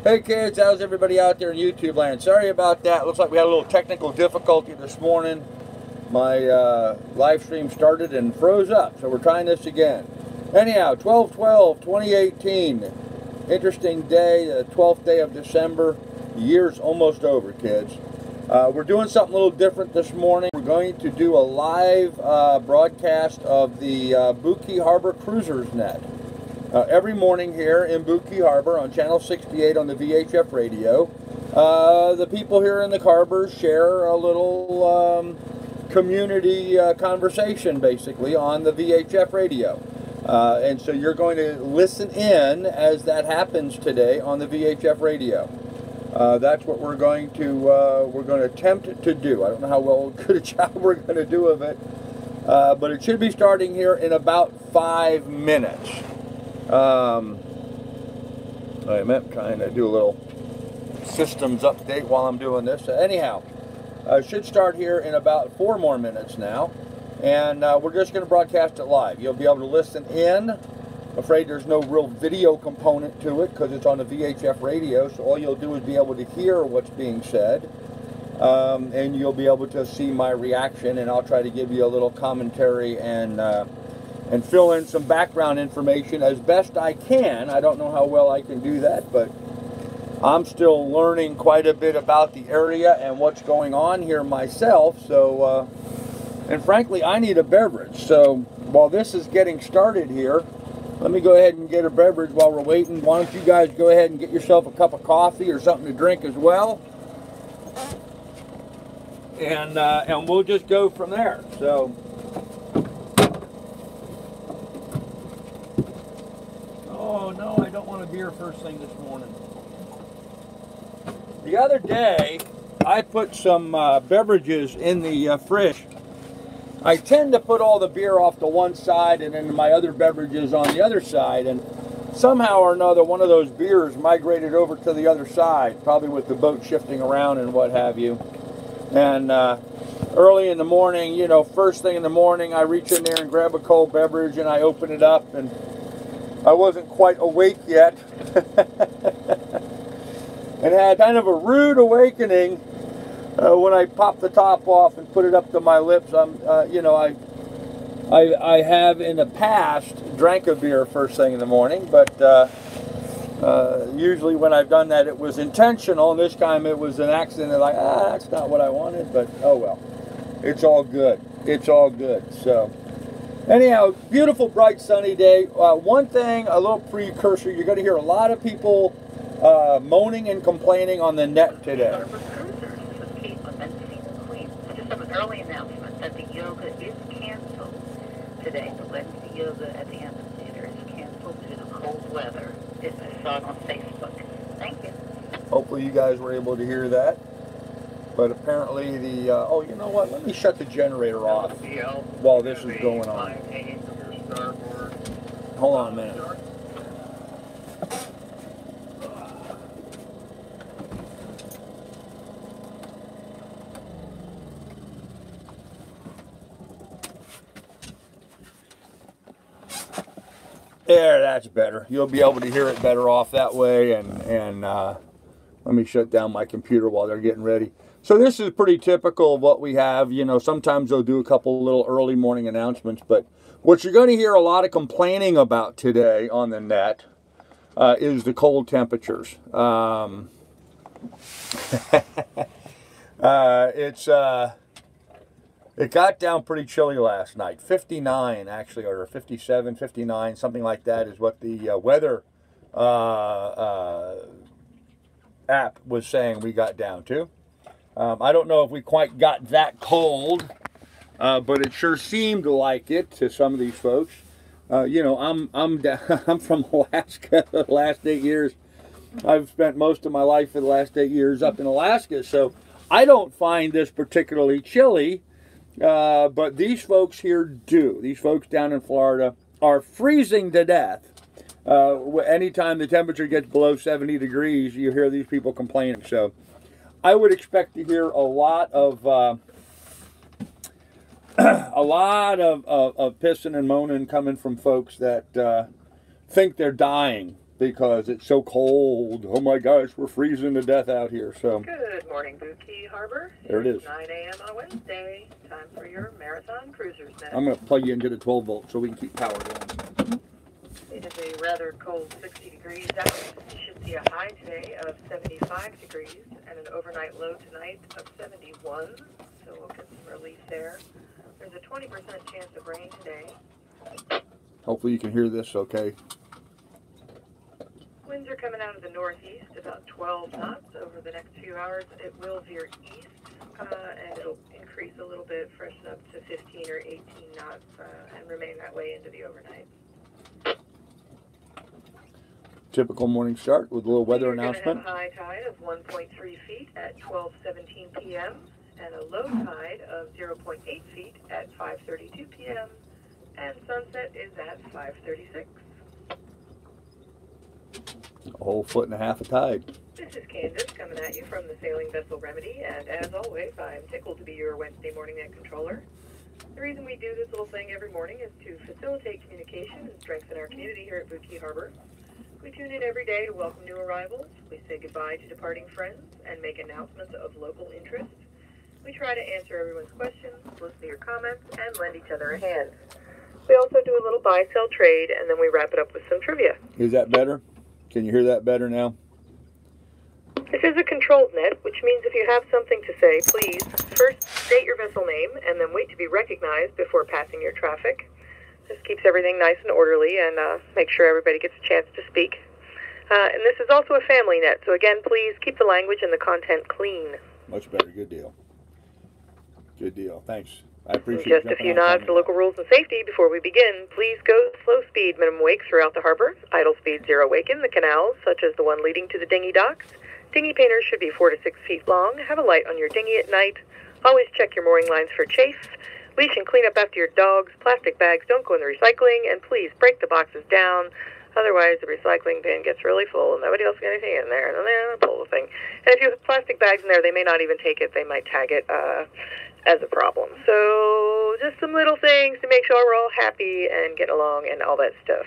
Hey kids, how's everybody out there in YouTube land? Sorry about that. Looks like we had a little technical difficulty this morning. My live stream started and froze up, so we're trying this again. Anyhow, 12/12/2018. Interesting day, the 12th day of December. The year's almost over, kids. We're doing something a little different this morning. We're going to do a live broadcast of the Buki Harbor Cruisers Net. Every morning here in Buki Harbor on channel 68 on the VHF radio. The people here in the harbor share a little community conversation basically on the VHF radio. And so you're going to listen in as that happens today on the VHF radio. That's what we're going to attempt to do. I don't know how good a job we're going to do of it, but it should be starting here in about 5 minutes. I'm trying to do a little systems update while I'm doing this. Anyhow, I should start here in about 4 more minutes now, and we're just going to broadcast it live. You'll be able to listen in. I'm afraid there's no real video component to it because it's on the VHF radio, so all you'll do is be able to hear what's being said, and you'll be able to see my reaction, and I'll try to give you a little commentary and fill in some background information as best I can. I don't know how well I can do that, but I'm still learning quite a bit about the area and what's going on here myself. So, and frankly, I need a beverage. So while this is getting started here, let me go ahead and get a beverage while we're waiting. Why don't you guys go ahead and get yourself a cup of coffee or something to drink as well. And we'll just go from there. So. Oh no, I don't want a beer first thing this morning. The other day, I put some beverages in the fridge. I tend to put all the beer off to one side and then my other beverages on the other side, and somehow or another one of those beers migrated over to the other side, probably with the boat shifting around and what have you. And early in the morning, you know, first thing in the morning, I reach in there and grab a cold beverage and I open it up, and I wasn't quite awake yet. And had kind of a rude awakening when I popped the top off and put it up to my lips. You know, I have in the past drank a beer first thing in the morning, but usually when I've done that, it was intentional, and this time it was an accident. Like, that's not what I wanted, but oh well, it's all good. It's all good. So. Anyhow, beautiful, bright, sunny day. One thing, a little precursor, you're going to hear a lot of people moaning and complaining on the net today. Just an early announcement that the yoga is canceled today. The Wednesday yoga at the amphitheater is canceled due to cold weather. I saw it on Facebook. Thank you. Hopefully you guys were able to hear that. But apparently the, oh, you know what? Let me shut the generator off while this is going on. Hold on a minute. There, that's better. You'll be able to hear it better off that way. And let me shut down my computer while they're getting ready. So this is pretty typical of what we have. You know, sometimes they'll do a couple little early morning announcements, but what you're going to hear a lot of complaining about today on the net is the cold temperatures. It got down pretty chilly last night. 59 actually, or 57, 59, something like that is what the weather app was saying we got down to. I don't know if we quite got that cold, but it sure seemed like it to some of these folks. You know, I'm from Alaska. The last 8 years, I've spent most of my life for the last 8 years up in Alaska, so I don't find this particularly chilly. But these folks here do. These folks down in Florida are freezing to death. Anytime the temperature gets below 70 degrees, you hear these people complaining. So I would expect to hear a lot of pissing and moaning coming from folks that think they're dying because it's so cold. Oh my gosh, we're freezing to death out here. So Good morning, Bookie Harbor. there it is. 9 a.m. on a Wednesday. Time for your Marathon Cruisers Minute. I'm going to plug you into the 12 volt so we can keep power going. It is a rather cold 60 degrees out. You should see a high today of 75 degrees and an overnight low tonight of 71. So we'll get some relief there. There's a 20% chance of rain today. Hopefully you can hear this okay. Winds are coming out of the northeast, about 12 knots. Over the next few hours, it will veer east, and it'll increase a little bit, freshen up to 15 or 18 knots, and remain that way into the overnight. Typical morning start with a little weather We're announcement. going to have a high tide of 1.3 feet at 12:17 p.m. and a low tide of 0.8 feet at 5:32 p.m. and sunset is at 5:36. A whole foot and a half of tide. This is Candace coming at you from the Sailing Vessel Remedy, and as always, I'm tickled to be your Wednesday morning net controller. The reason we do this little thing every morning is to facilitate communication and strengthen our community here at Bookie Harbor. We tune in every day to welcome new arrivals. We say goodbye to departing friends and make announcements of local interest. We try to answer everyone's questions, listen to your comments, and lend each other a hand. We also do a little buy-sell trade, and then we wrap it up with some trivia. Is that better? Can you hear that better now? This is a controlled net, which means if you have something to say, please first state your vessel name and then wait to be recognized before passing your traffic. This keeps everything nice and orderly and make sure everybody gets a chance to speak. And this is also a family net, so again, please keep the language and the content clean. Much better. Good deal. Good deal. Thanks. I appreciate Just a few nods to local rules and safety before we begin. Please go slow speed, minimum wake throughout the harbor. Idle speed 0 wake in the canals, such as the one leading to the dinghy docks. Dinghy painters should be 4 to 6 feet long. Have a light on your dinghy at night. Always check your mooring lines for chafe. Leash and clean up after your dogs. Plastic bags don't go in the recycling. And please break the boxes down. Otherwise, the recycling bin gets really full and nobody else got anything in there. And then they're going to pull the thing. And if you have plastic bags in there, they may not even take it. They might tag it as a problem. So just some little things to make sure we're all happy and get along and all that stuff.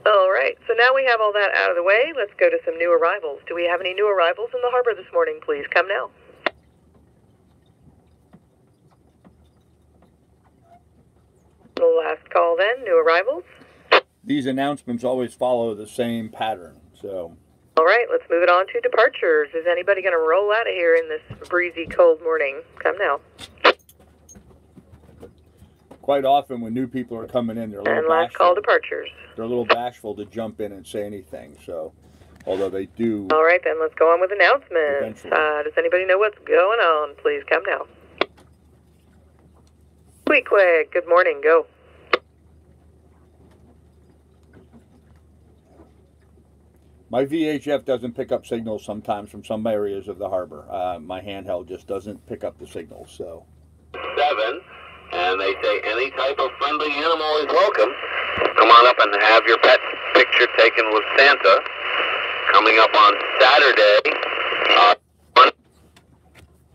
All right, so now we have all that out of the way. Let's go to some new arrivals. Do we have any new arrivals in the harbor this morning? Please come now. The last call then, new arrivals. These announcements always follow the same pattern, so. All right, let's move it on to departures. Is anybody going to roll out of here in this breezy, cold morning? Come now. Quite often when new people are coming in, they're a little And last bashful. call departures. They're a little bashful to jump in and say anything, so, although they do. All right, then let's go on with announcements. Eventually. Does anybody know what's going on? Please come now. Quick, good morning, go. My VHF doesn't pick up signals sometimes from some areas of the harbor. My handheld just doesn't pick up the signals, so. 7, and they say any type of friendly animal is welcome. Come on up and have your pet picture taken with Santa. Coming up on Saturday, I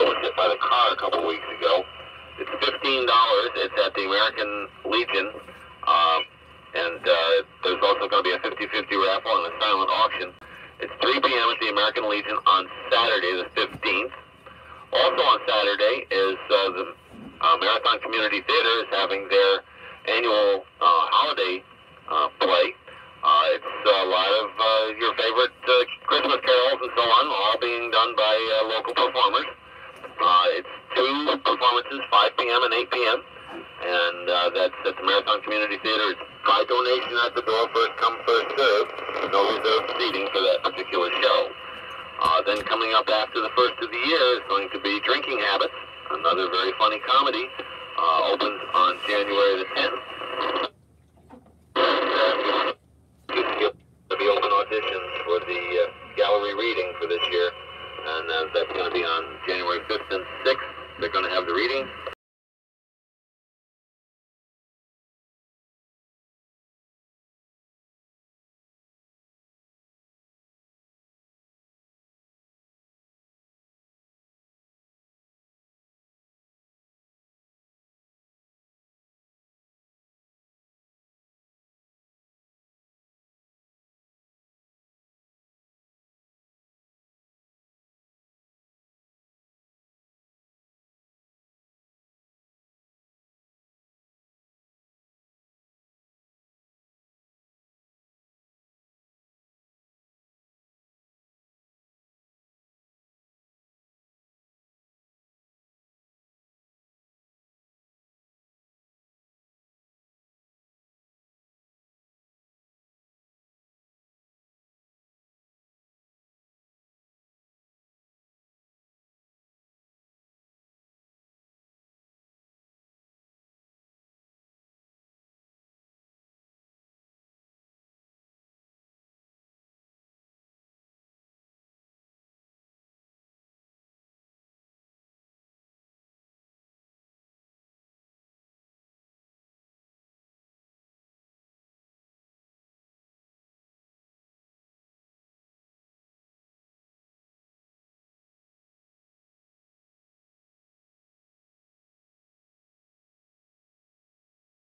was hit by the car a couple weeks ago. It's $15. It's at the American Legion. And there's also going to be a 50-50 raffle and a silent auction. It's 3 p.m. at the American Legion on Saturday, the 15th. Also on Saturday is the Marathon Community Theater is having their annual holiday play. It's a lot of your favorite Christmas carols and so on, all being done by local performers. It's 2 performances, 5 p.m. and 8 p.m. And that's at the Marathon Community Theater. It's by donation at the door, first come, first serve. No reserved seating for that particular show. Then coming up after the first of the year is going to be Drinking Habits, another very funny comedy. Opens on January the 10th.